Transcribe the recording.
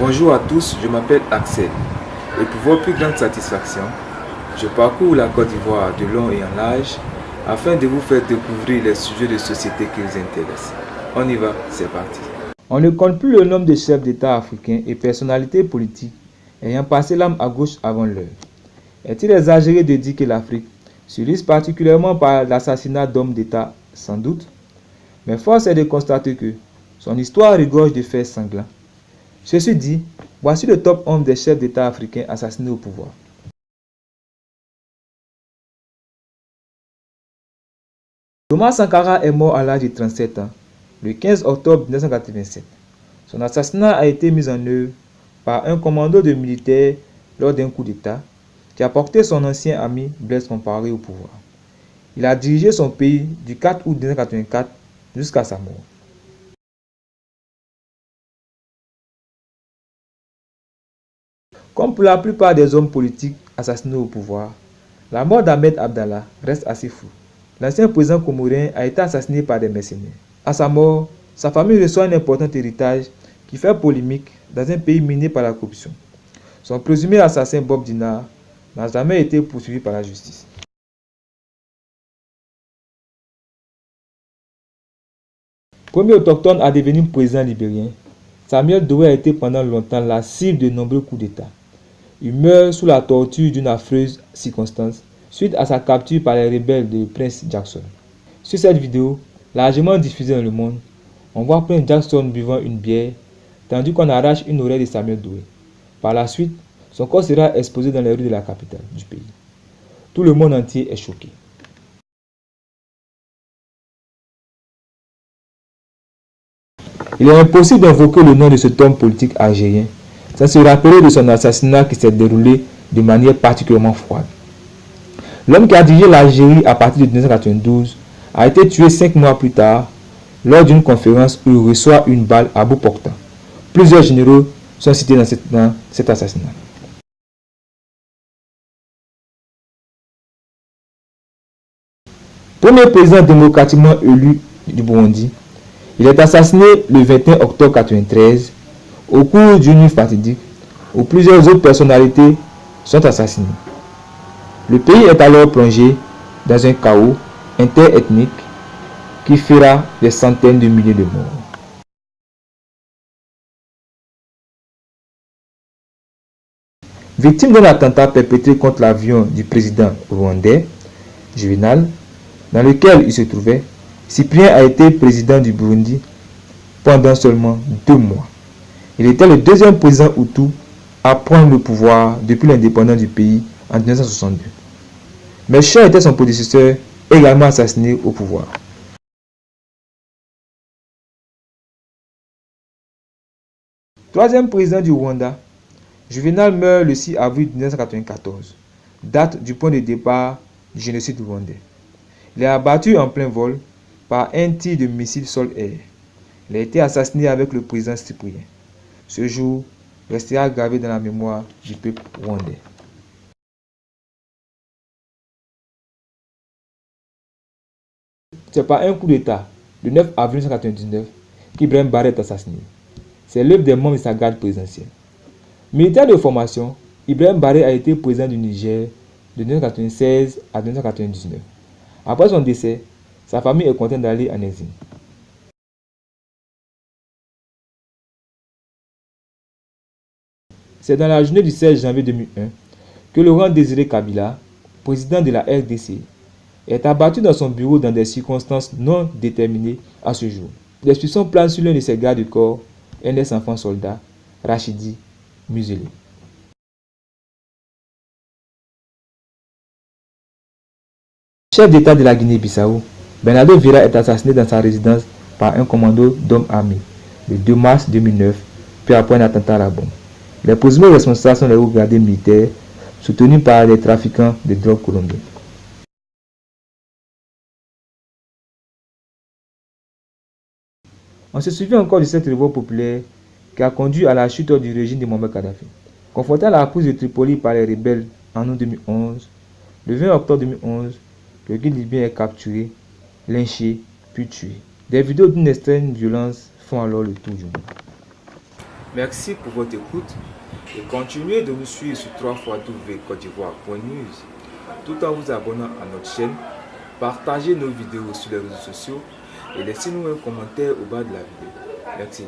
Bonjour à tous, je m'appelle Axel et pour votre plus grande satisfaction, je parcours la Côte d'Ivoire de long et en large afin de vous faire découvrir les sujets de société qui vous intéressent. On y va, c'est parti. On ne compte plus le nombre de chefs d'État africains et personnalités politiques ayant passé l'âme à gauche avant l'heure. Est-il exagéré de dire que l'Afrique s'illustre particulièrement par l'assassinat d'hommes d'État? Sans doute. Mais force est de constater que son histoire regorge de faits sanglants. Ceci dit, voici le top 11 des chefs d'État africains assassinés au pouvoir. Thomas Sankara est mort à l'âge de 37 ans, le 15 octobre 1987. Son assassinat a été mis en œuvre par un commando de militaires lors d'un coup d'État qui a porté son ancien ami Blaise Compaoré au pouvoir. Il a dirigé son pays du 4 août 1984 jusqu'à sa mort. Comme pour la plupart des hommes politiques assassinés au pouvoir, la mort d'Ahmed Abdallah reste assez floue. L'ancien président comorien a été assassiné par des mercenaires. À sa mort, sa famille reçoit un important héritage qui fait polémique dans un pays miné par la corruption. Son présumé assassin Bob Dinard n'a jamais été poursuivi par la justice. Premier autochtone à devenir président libérien, Samuel Doe a été pendant longtemps la cible de nombreux coups d'État. Il meurt sous la torture d'une affreuse circonstance suite à sa capture par les rebelles de Prince Jackson. Sur cette vidéo, largement diffusée dans le monde, on voit Prince Jackson buvant une bière tandis qu'on arrache une oreille de Samuel Doe. Par la suite, son corps sera exposé dans les rues de la capitale du pays. Tout le monde entier est choqué. Il est impossible d'invoquer le nom de cet homme politique algérien sans se rappeler de son assassinat qui s'est déroulé de manière particulièrement froide. L'homme qui a dirigé l'Algérie à partir de 1992 a été tué 5 mois plus tard lors d'une conférence où il reçoit une balle à bout portant. Plusieurs généraux sont cités dans cet assassinat. Premier président démocratiquement élu du Burundi, il est assassiné le 21 octobre 1993 au cours d'une nuit fatidique où plusieurs autres personnalités sont assassinées. Le pays est alors plongé dans un chaos interethnique qui fera des centaines de milliers de morts. Victime d'un attentat perpétré contre l'avion du président rwandais, Juvenal, dans lequel il se trouvait, Cyprien a été président du Burundi pendant seulement 2 mois. Il était le deuxième président Hutu à prendre le pouvoir depuis l'indépendance du pays en 1962. Melchior était son prédécesseur, également assassiné au pouvoir. Troisième président du Rwanda, Juvenal meurt le 6 avril 1994, date du point de départ du génocide rwandais. Il est abattu en plein vol par un tir de missile sol-air. Il a été assassiné avec le président Cyprien. Ce jour restera gravé dans la mémoire du peuple rwandais. C'est par un coup d'État, le 9 avril 1999, qu'Ibrahim Barré est assassiné. C'est l'œuvre des membres de sa garde présidentielle. Militaire de formation, Ibrahim Barré a été président du Niger de 1996 à 1999. Après son décès, sa famille est contrainte d'aller en exil. C'est dans la journée du 16 janvier 2001 que Laurent Désiré Kabila, président de la RDC, est abattu dans son bureau dans des circonstances non déterminées à ce jour. Des suspicions planent sur l'un de ses gardes du corps, un ex-enfant soldat, Rachidi Muzelé. Chef d'État de la Guinée-Bissau, Bernardo Vieira est assassiné dans sa résidence par un commando d'hommes armés le 2 mars 2009, puis après un attentat à la bombe. Les présumés responsables sont les hauts gradés militaires soutenus par les trafiquants de drogue colombiens. On se souvient encore de cette révolte populaire qui a conduit à la chute du régime de Mohamed Kadhafi. Confronté à la prise de Tripoli par les rebelles en août 2011, le 20 octobre 2011, le guide libyen est capturé, lynché, puis tué. Des vidéos d'une extrême violence font alors le tour du monde. Merci pour votre écoute et continuez de nous suivre sur www.cotedivoire.news tout en vous abonnant à notre chaîne. Partagez nos vidéos sur les réseaux sociaux et laissez-nous un commentaire au bas de la vidéo. Merci.